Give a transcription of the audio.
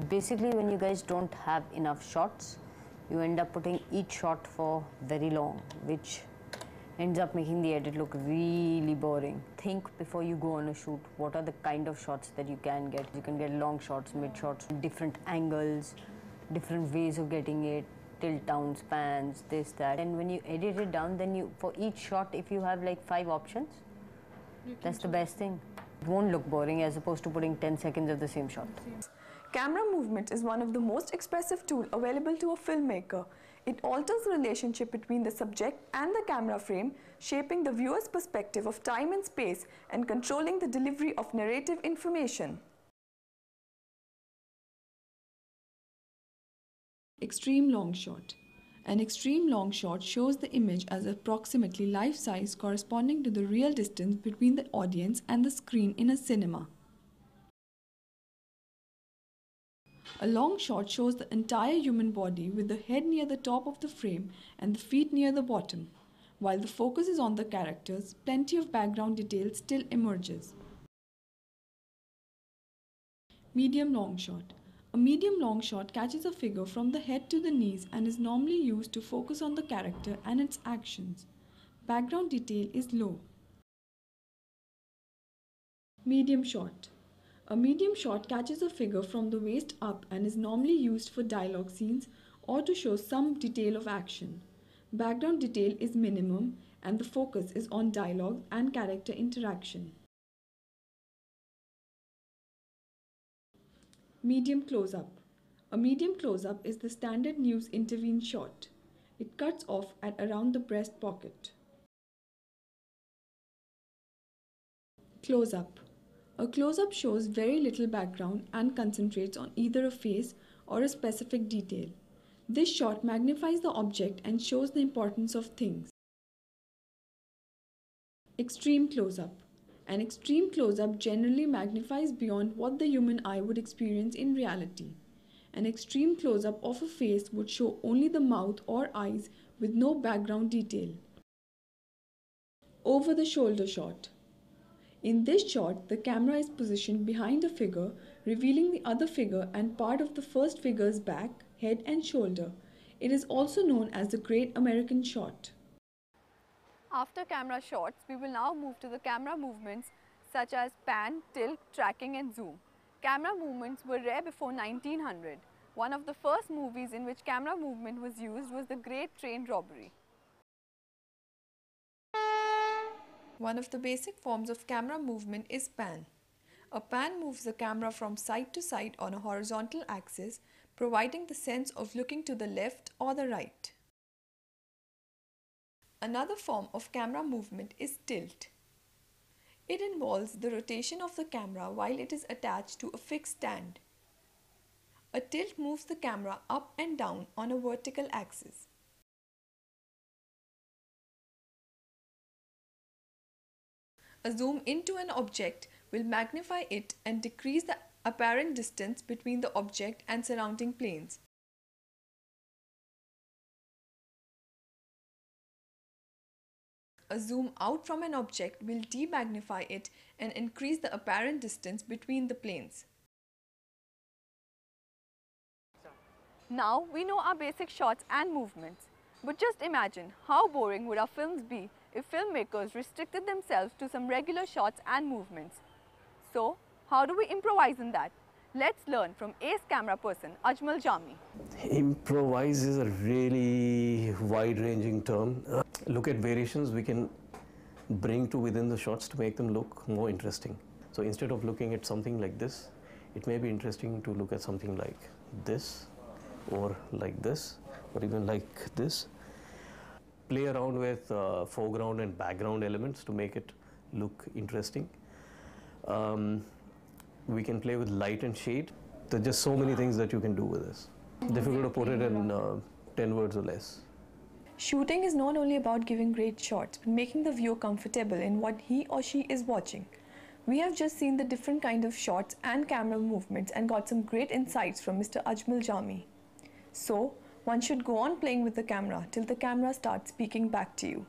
Basically, when you guys don't have enough shots, you end up putting each shot for very long, which ends up making the edit look really boring. Think before you go on a shoot, what are the kind of shots that you can get. You can get long shots, mid shots, different angles, different ways of getting it, tilt downs, pans, this, that. And when you edit it down, then you, for each shot, if you have like 5 options, that's the best thing. It won't look boring as opposed to putting 10 seconds of the same shot. Camera movement is one of the most expressive tools available to a filmmaker. It alters the relationship between the subject and the camera frame, shaping the viewer's perspective of time and space and controlling the delivery of narrative information. Extreme long shot. An extreme long shot shows the image as approximately life-size, corresponding to the real distance between the audience and the screen in a cinema. A long shot shows the entire human body with the head near the top of the frame and the feet near the bottom. While the focus is on the characters, plenty of background detail still emerges. Medium long shot. A medium long shot catches a figure from the head to the knees and is normally used to focus on the character and its actions. Background detail is low. Medium shot. A medium shot catches a figure from the waist up and is normally used for dialogue scenes or to show some detail of action. Background detail is minimum and the focus is on dialogue and character interaction. Medium close-up. A medium close-up is the standard news intervene shot. It cuts off at around the breast pocket. Close-up. A close-up shows very little background and concentrates on either a face or a specific detail. This shot magnifies the object and shows the importance of things. Extreme close-up. An extreme close-up generally magnifies beyond what the human eye would experience in reality. An extreme close-up of a face would show only the mouth or eyes with no background detail. Over-the-shoulder shot. In this shot, the camera is positioned behind a figure, revealing the other figure and part of the first figure's back, head and shoulder. It is also known as the Great American Shot. After camera shots, we will now move to the camera movements such as pan, tilt, tracking and zoom. Camera movements were rare before 1900. One of the first movies in which camera movement was used was The Great Train Robbery. One of the basic forms of camera movement is pan. A pan moves the camera from side to side on a horizontal axis, providing the sense of looking to the left or the right. Another form of camera movement is tilt. It involves the rotation of the camera while it is attached to a fixed stand. A tilt moves the camera up and down on a vertical axis. A zoom into an object will magnify it and decrease the apparent distance between the object and surrounding planes. A zoom out from an object will demagnify it and increase the apparent distance between the planes. Now we know our basic shots and movements, but just imagine how boring would our films be if filmmakers restricted themselves to some regular shots and movements. So, how do we improvise in that? Let's learn from ace camera person Ajmal Jami. Improvise is a really wide-ranging term. Look at variations we can bring to within the shots to make them look more interesting. So instead of looking at something like this, it may be interesting to look at something like this, or like this, or even like this. Play around with foreground and background elements to make it look interesting. We can play with light and shade. There are just so many things that you can do with this. Difficult to put it in 10 words or less. Shooting is not only about giving great shots, but making the viewer comfortable in what he or she is watching. We have just seen the different kind of shots and camera movements and got some great insights from Mr. Ajmal Jami. So, one should go on playing with the camera till the camera starts speaking back to you.